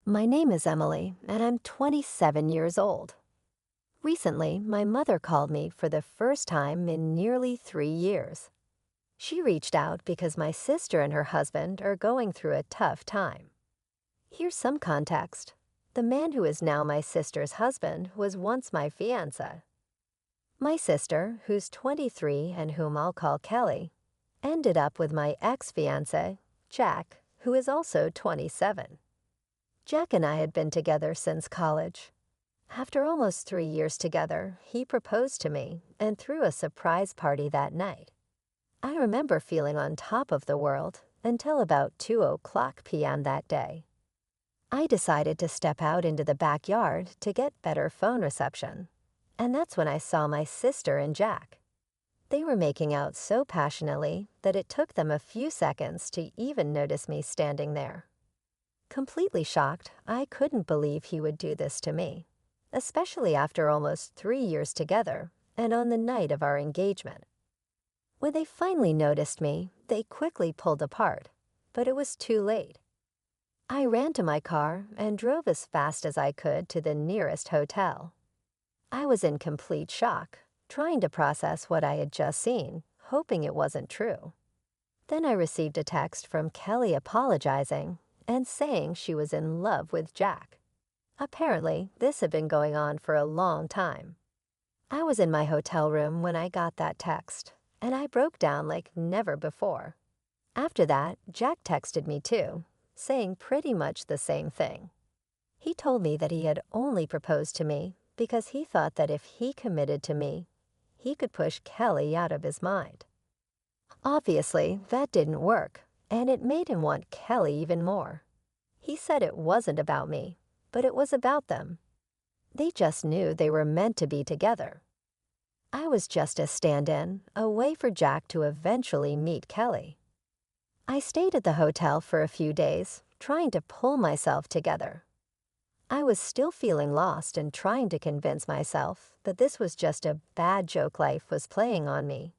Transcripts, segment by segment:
My name is Emily, and I'm 27 years old. Recently, my mother called me for the first time in nearly 3 years. She reached out because my sister and her husband are going through a tough time. Here's some context. The man who is now my sister's husband was once my fiancé. My sister, who's 23 and whom I'll call Kelly, ended up with my ex-fiancé, Jack, who is also 27. Jack and I had been together since college. After almost 3 years together, he proposed to me and threw a surprise party that night. I remember feeling on top of the world until about 2:00 p.m. that day. I decided to step out into the backyard to get better phone reception, and that's when I saw my sister and Jack. They were making out so passionately that it took them a few seconds to even notice me standing there. Completely shocked, I couldn't believe he would do this to me, especially after almost 3 years together and on the night of our engagement. When they finally noticed me, they quickly pulled apart, but it was too late. I ran to my car and drove as fast as I could to the nearest hotel. I was in complete shock, trying to process what I had just seen, hoping it wasn't true. Then I received a text from Kelly apologizing and saying she was in love with Jack. Apparently, this had been going on for a long time. I was in my hotel room when I got that text, and I broke down like never before. After that, Jack texted me too, saying pretty much the same thing. He told me that he had only proposed to me because he thought that if he committed to me, he could push Kelly out of his mind. Obviously, that didn't work, and it made him want Kelly even more. He said it wasn't about me, but it was about them. They just knew they were meant to be together. I was just a stand-in, a way for Jack to eventually meet Kelly. I stayed at the hotel for a few days, trying to pull myself together. I was still feeling lost and trying to convince myself that this was just a bad joke life was playing on me.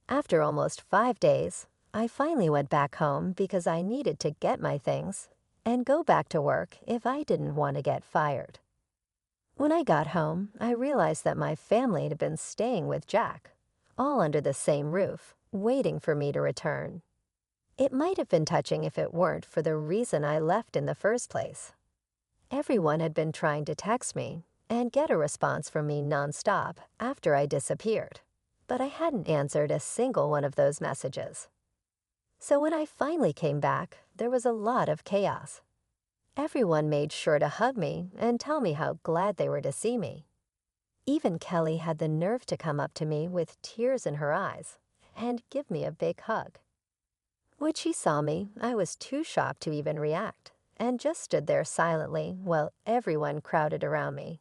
After almost 5 days, I finally went back home because I needed to get my things and go back to work if I didn't want to get fired. When I got home, I realized that my family had been staying with Jack, all under the same roof, waiting for me to return. It might have been touching if it weren't for the reason I left in the first place. Everyone had been trying to text me and get a response from me nonstop after I disappeared, but I hadn't answered a single one of those messages. So when I finally came back, there was a lot of chaos. Everyone made sure to hug me and tell me how glad they were to see me. Even Kelly had the nerve to come up to me with tears in her eyes and give me a big hug. When she saw me, I was too shocked to even react and just stood there silently while everyone crowded around me.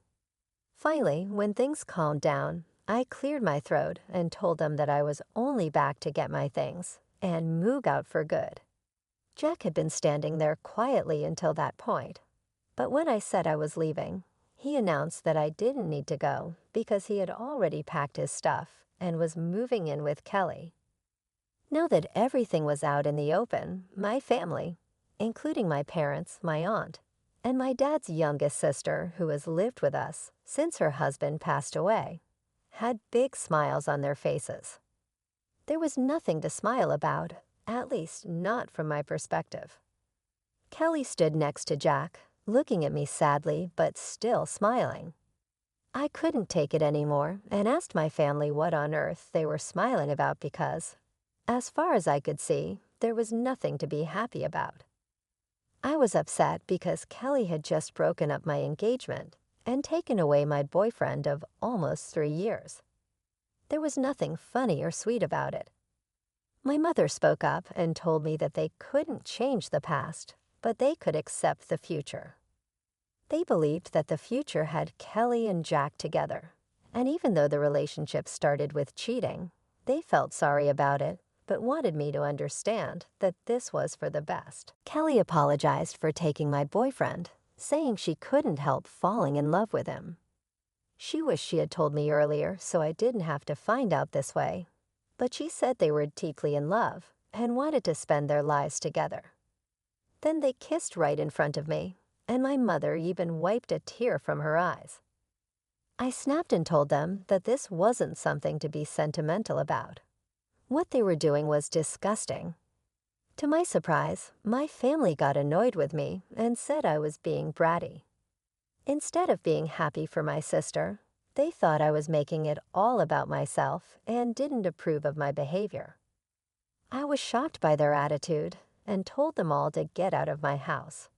Finally, when things calmed down, I cleared my throat and told them that I was only back to get my things and move out for good. Jack had been standing there quietly until that point, but when I said I was leaving, he announced that I didn't need to go because he had already packed his stuff and was moving in with Kelly. Now that everything was out in the open, my family, including my parents, my aunt, and my dad's youngest sister, who has lived with us since her husband passed away, had big smiles on their faces. There was nothing to smile about, at least not from my perspective. Kelly stood next to Jack, looking at me sadly but still smiling. I couldn't take it anymore and asked my family what on earth they were smiling about because, as far as I could see, there was nothing to be happy about. I was upset because Kelly had just broken up my engagement and taken away my boyfriend of almost 3 years. There was nothing funny or sweet about it. My mother spoke up and told me that they couldn't change the past, but they could accept the future. They believed that the future had Kelly and Jack together, and even though the relationship started with cheating, they felt sorry about it, but wanted me to understand that this was for the best. Kelly apologized for taking my boyfriend, saying she couldn't help falling in love with him. She wished she had told me earlier so I didn't have to find out this way, but she said they were deeply in love and wanted to spend their lives together. Then they kissed right in front of me, and my mother even wiped a tear from her eyes. I snapped and told them that this wasn't something to be sentimental about. What they were doing was disgusting. To my surprise, my family got annoyed with me and said I was being bratty. Instead of being happy for my sister, they thought I was making it all about myself and didn't approve of my behavior. I was shocked by their attitude and told them all to get out of my house.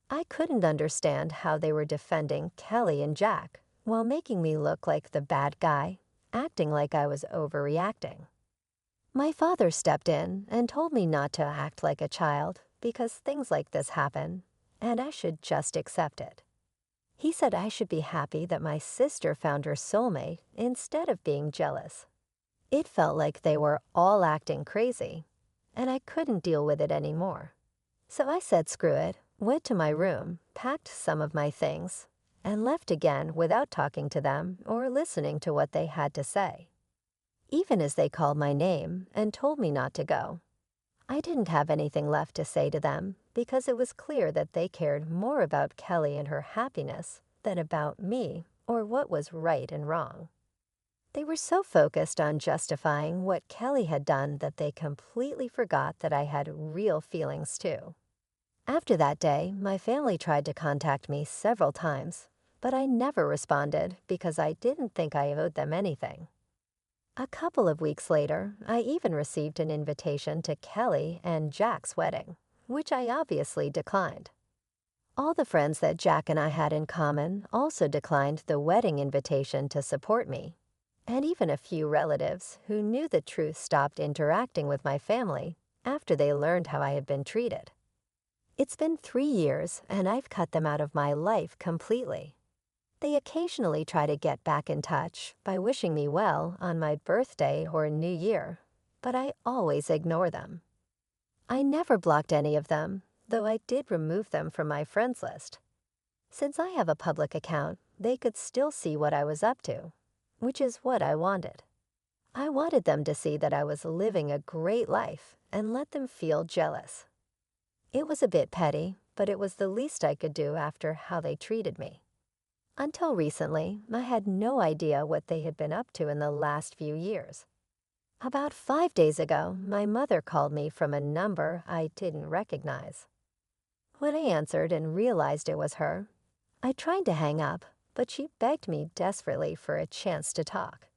I couldn't understand how they were defending Kelly and Jack while making me look like the bad guy, acting like I was overreacting. My father stepped in and told me not to act like a child because things like this happen, and I should just accept it. He said I should be happy that my sister found her soulmate instead of being jealous. It felt like they were all acting crazy, and I couldn't deal with it anymore. So I said screw it, went to my room, packed some of my things, and left again without talking to them or listening to what they had to say. Even as they called my name and told me not to go, I didn't have anything left to say to them because it was clear that they cared more about Kelly and her happiness than about me or what was right and wrong. They were so focused on justifying what Kelly had done that they completely forgot that I had real feelings too. After that day, my family tried to contact me several times, but I never responded because I didn't think I owed them anything. A couple of weeks later, I even received an invitation to Kelly and Jack's wedding, which I obviously declined. All the friends that Jack and I had in common also declined the wedding invitation to support me, and even a few relatives who knew the truth stopped interacting with my family after they learned how I had been treated. It's been 3 years, and I've cut them out of my life completely. They occasionally try to get back in touch by wishing me well on my birthday or New Year, but I always ignore them. I never blocked any of them, though I did remove them from my friends list. Since I have a public account, they could still see what I was up to, which is what I wanted. I wanted them to see that I was living a great life and let them feel jealous. It was a bit petty, but it was the least I could do after how they treated me. Until recently, I had no idea what they had been up to in the last few years. About 5 days ago, my mother called me from a number I didn't recognize. When I answered and realized it was her, I tried to hang up, but she begged me desperately for a chance to talk.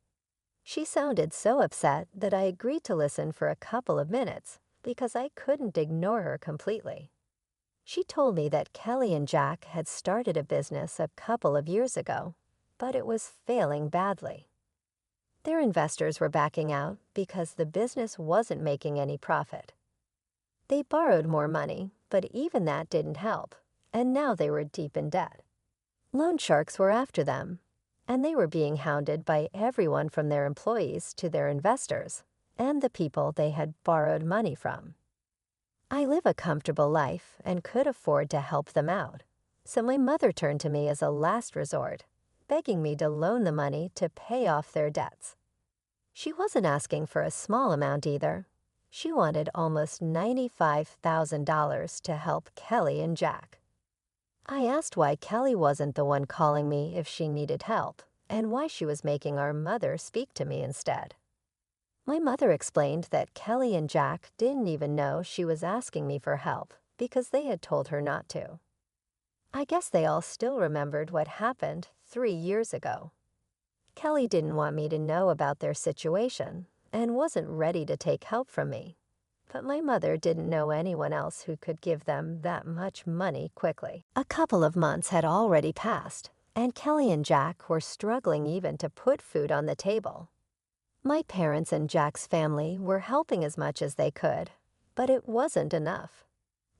She sounded so upset that I agreed to listen for a couple of minutes because I couldn't ignore her completely. She told me that Kelly and Jack had started a business a couple of years ago, but it was failing badly. Their investors were backing out because the business wasn't making any profit. They borrowed more money, but even that didn't help, and now they were deep in debt. Loan sharks were after them, and they were being hounded by everyone from their employees to their investors and the people they had borrowed money from. I live a comfortable life and could afford to help them out, so my mother turned to me as a last resort, begging me to loan the money to pay off their debts. She wasn't asking for a small amount either. She wanted almost $95,000 to help Kelly and Jack. I asked why Kelly wasn't the one calling me if she needed help, and why she was making our mother speak to me instead. My mother explained that Kelly and Jack didn't even know she was asking me for help because they had told her not to. I guess they all still remembered what happened 3 years ago. Kelly didn't want me to know about their situation and wasn't ready to take help from me, but my mother didn't know anyone else who could give them that much money quickly. A couple of months had already passed, and Kelly and Jack were struggling even to put food on the table. My parents and Jack's family were helping as much as they could, but it wasn't enough.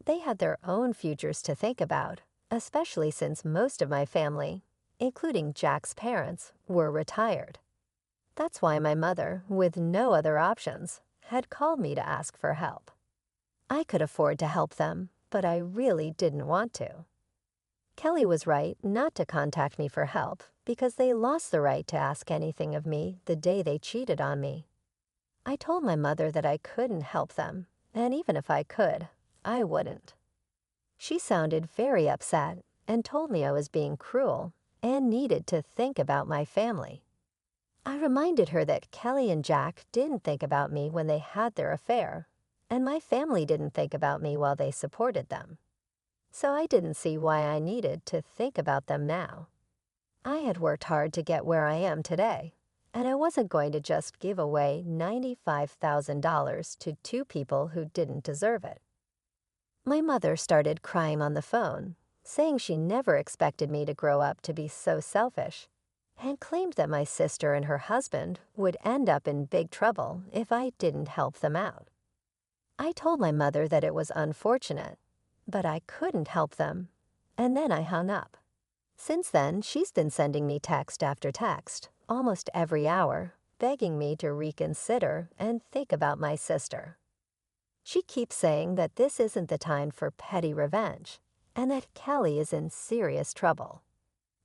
They had their own futures to think about, especially since most of my family, including Jack's parents, were retired. That's why my mother, with no other options, had called me to ask for help. I could afford to help them, but I really didn't want to. Kelly was right not to contact me for help because they lost the right to ask anything of me the day they cheated on me. I told my mother that I couldn't help them, and even if I could, I wouldn't. She sounded very upset and told me I was being cruel and needed to think about my family. I reminded her that Kelly and Jack didn't think about me when they had their affair, and my family didn't think about me while they supported them. So I didn't see why I needed to think about them now. I had worked hard to get where I am today, and I wasn't going to just give away $95,000 to two people who didn't deserve it. My mother started crying on the phone, saying she never expected me to grow up to be so selfish, and claimed that my sister and her husband would end up in big trouble if I didn't help them out. I told my mother that it was unfortunate, but I couldn't help them, and then I hung up. Since then, she's been sending me text after text, almost every hour, begging me to reconsider and think about my sister. She keeps saying that this isn't the time for petty revenge, and that Kelly is in serious trouble.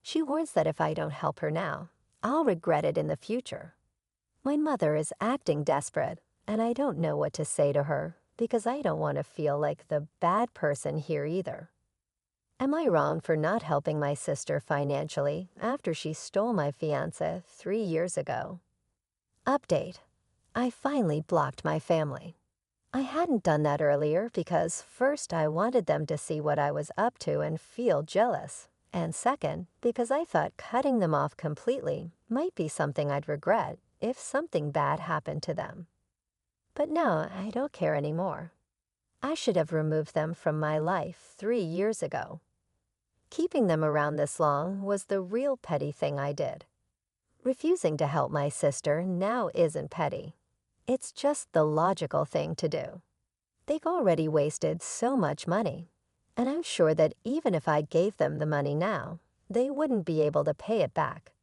She warns that if I don't help her now, I'll regret it in the future. My mother is acting desperate, and I don't know what to say to her because I don't want to feel like the bad person here either. Am I wrong for not helping my sister financially after she stole my fiancé 3 years ago? Update: I finally blocked my family. I hadn't done that earlier because first I wanted them to see what I was up to and feel jealous, and second, because I thought cutting them off completely might be something I'd regret if something bad happened to them. But now I don't care anymore. I should have removed them from my life 3 years ago. Keeping them around this long was the real petty thing I did. Refusing to help my sister now isn't petty. It's just the logical thing to do. They've already wasted so much money, and I'm sure that even if I gave them the money now, they wouldn't be able to pay it back.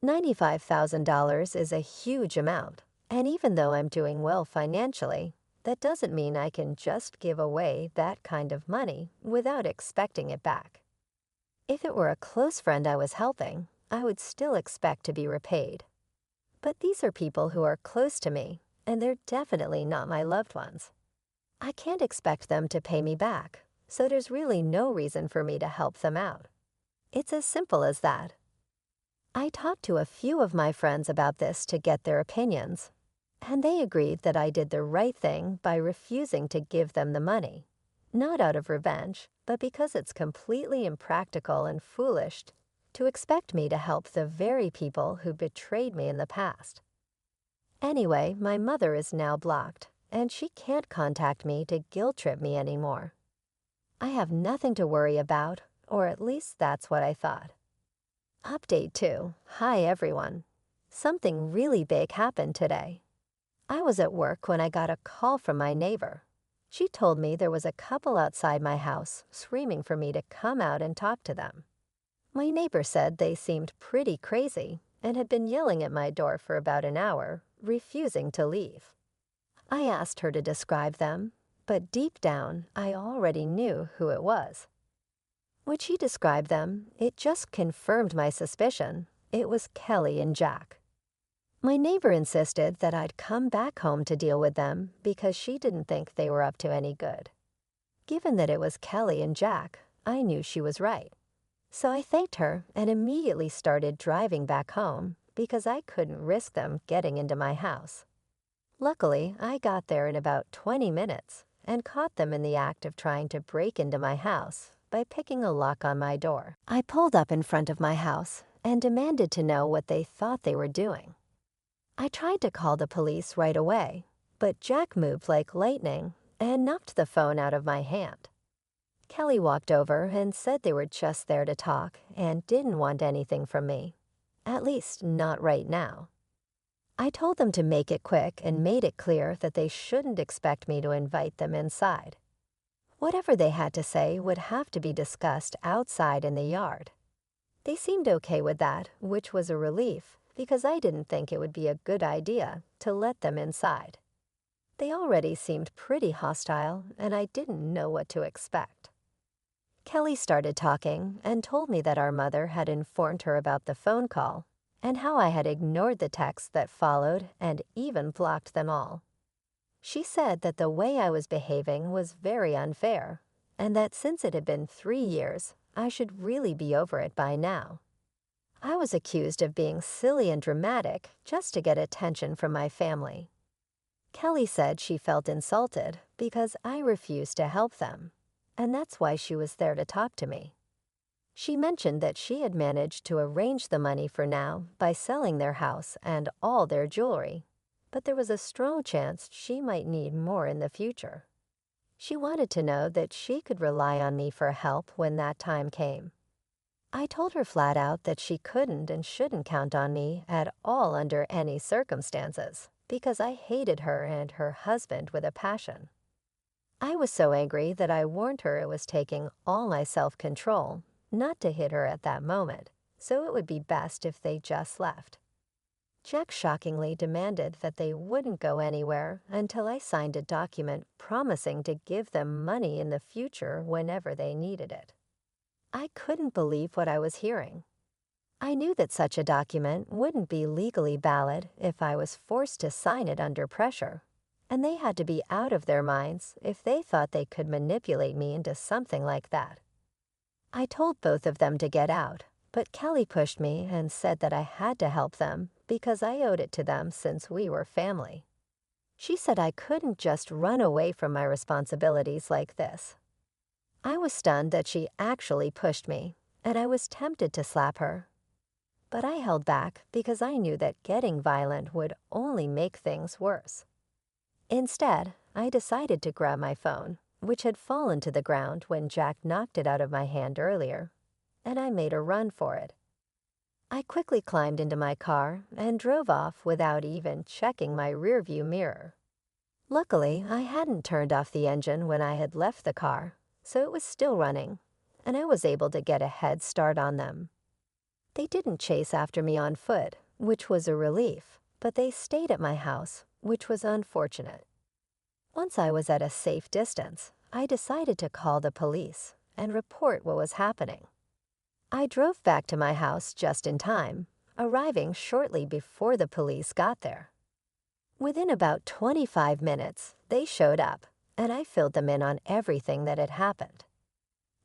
$95,000 is a huge amount, and even though I'm doing well financially, that doesn't mean I can just give away that kind of money without expecting it back. If it were a close friend I was helping, I would still expect to be repaid. But these are people who are close to me, and they're definitely not my loved ones. I can't expect them to pay me back, so there's really no reason for me to help them out. It's as simple as that. I talked to a few of my friends about this to get their opinions, and they agreed that I did the right thing by refusing to give them the money, not out of revenge, but because it's completely impractical and foolish to expect me to help the very people who betrayed me in the past. Anyway, my mother is now blocked, and she can't contact me to guilt-trip me anymore. I have nothing to worry about, or at least that's what I thought. Update 2. Hi everyone. Something really big happened today. I was at work when I got a call from my neighbor. She told me there was a couple outside my house screaming for me to come out and talk to them. My neighbor said they seemed pretty crazy and had been yelling at my door for about an hour, refusing to leave. I asked her to describe them, but deep down, I already knew who it was. When she described them, it just confirmed my suspicion. It was Kelly and Jack. My neighbor insisted that I'd come back home to deal with them because she didn't think they were up to any good. Given that it was Kelly and Jack, I knew she was right. So I thanked her and immediately started driving back home because I couldn't risk them getting into my house. Luckily, I got there in about 20 minutes and caught them in the act of trying to break into my house by picking a lock on my door. I pulled up in front of my house and demanded to know what they thought they were doing. I tried to call the police right away, but Jack moved like lightning and knocked the phone out of my hand. Kelly walked over and said they were just there to talk and didn't want anything from me, at least not right now. I told them to make it quick and made it clear that they shouldn't expect me to invite them inside. Whatever they had to say would have to be discussed outside in the yard. They seemed okay with that, which was a relief because I didn't think it would be a good idea to let them inside. They already seemed pretty hostile, and I didn't know what to expect. Kelly started talking and told me that our mother had informed her about the phone call and how I had ignored the texts that followed and even blocked them all. She said that the way I was behaving was very unfair and that since it had been 3 years, I should really be over it by now. I was accused of being silly and dramatic just to get attention from my family. Kelly said she felt insulted because I refused to help them, and that's why she was there to talk to me. She mentioned that she had managed to arrange the money for now by selling their house and all their jewelry, but there was a strong chance she might need more in the future. She wanted to know that she could rely on me for help when that time came. I told her flat out that she couldn't and shouldn't count on me at all under any circumstances, because I hated her and her husband with a passion. I was so angry that I warned her it was taking all my self-control not to hit her at that moment, so it would be best if they just left. Jack shockingly demanded that they wouldn't go anywhere until I signed a document promising to give them money in the future whenever they needed it. I couldn't believe what I was hearing. I knew that such a document wouldn't be legally valid if I was forced to sign it under pressure, and they had to be out of their minds if they thought they could manipulate me into something like that. I told both of them to get out, but Kelly pushed me and said that I had to help them because I owed it to them since we were family. She said I couldn't just run away from my responsibilities like this. I was stunned that she actually pushed me, and I was tempted to slap her. But I held back because I knew that getting violent would only make things worse. Instead, I decided to grab my phone, which had fallen to the ground when Jack knocked it out of my hand earlier, and I made a run for it. I quickly climbed into my car and drove off without even checking my rearview mirror. Luckily, I hadn't turned off the engine when I had left the car, so it was still running, and I was able to get a head start on them. They didn't chase after me on foot, which was a relief, but they stayed at my house, which was unfortunate. Once I was at a safe distance, I decided to call the police and report what was happening. I drove back to my house just in time, arriving shortly before the police got there. Within about 25 minutes, they showed up, and I filled them in on everything that had happened.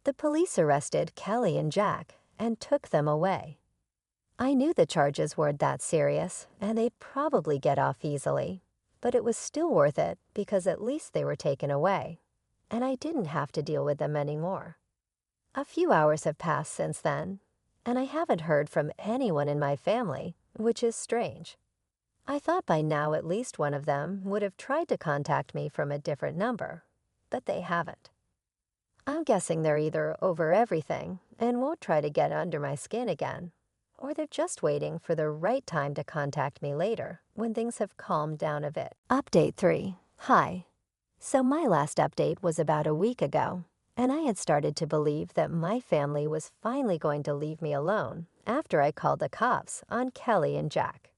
The police arrested Kelly and Jack and took them away. I knew the charges weren't that serious, and they'd probably get off easily, but it was still worth it because at least they were taken away, and I didn't have to deal with them anymore. A few hours have passed since then, and I haven't heard from anyone in my family, which is strange. I thought by now at least one of them would have tried to contact me from a different number, but they haven't. I'm guessing they're either over everything and won't try to get under my skin again, or they're just waiting for the right time to contact me later when things have calmed down a bit. Update 3. Hi. So my last update was about a week ago, and I had started to believe that my family was finally going to leave me alone after I called the cops on Kelly and Jack.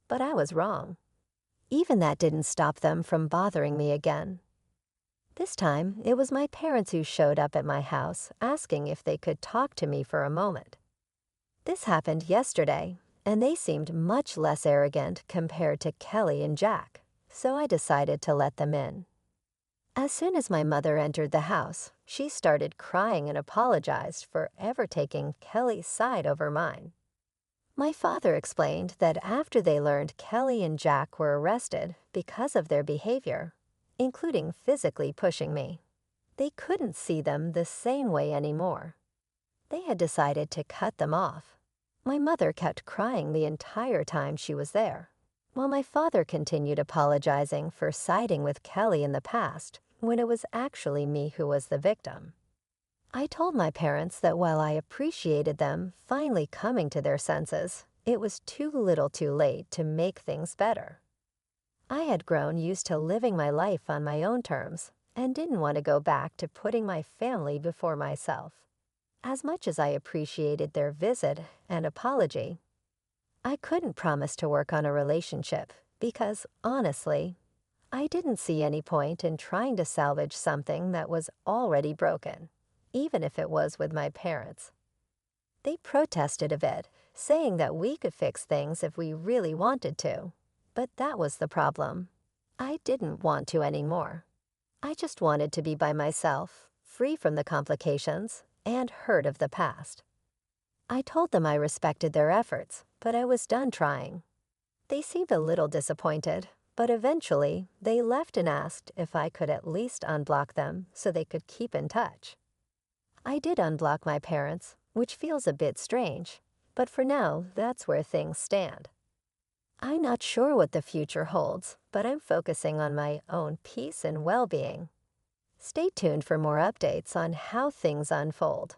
But I was wrong. Even that didn't stop them from bothering me again. This time, it was my parents who showed up at my house asking if they could talk to me for a moment. This happened yesterday, and they seemed much less arrogant compared to Kelly and Jack, so I decided to let them in. As soon as my mother entered the house, she started crying and apologized for ever taking Kelly's side over mine. My father explained that after they learned Kelly and Jack were arrested because of their behavior, including physically pushing me, they couldn't see them the same way anymore. They had decided to cut them off. My mother kept crying the entire time she was there, while my father continued apologizing for siding with Kelly in the past when it was actually me who was the victim. I told my parents that while I appreciated them finally coming to their senses, it was too little too late to make things better. I had grown used to living my life on my own terms and didn't want to go back to putting my family before myself. As much as I appreciated their visit and apology, I couldn't promise to work on a relationship because, honestly, I didn't see any point in trying to salvage something that was already broken, even if it was with my parents. They protested a bit, saying that we could fix things if we really wanted to, but that was the problem. I didn't want to anymore. I just wanted to be by myself, free from the complications, and hurt of the past. I told them I respected their efforts, but I was done trying. They seemed a little disappointed, but eventually they left and asked if I could at least unblock them so they could keep in touch. I did unblock my parents, which feels a bit strange, but for now, that's where things stand. I'm not sure what the future holds, but I'm focusing on my own peace and well-being. Stay tuned for more updates on how things unfold.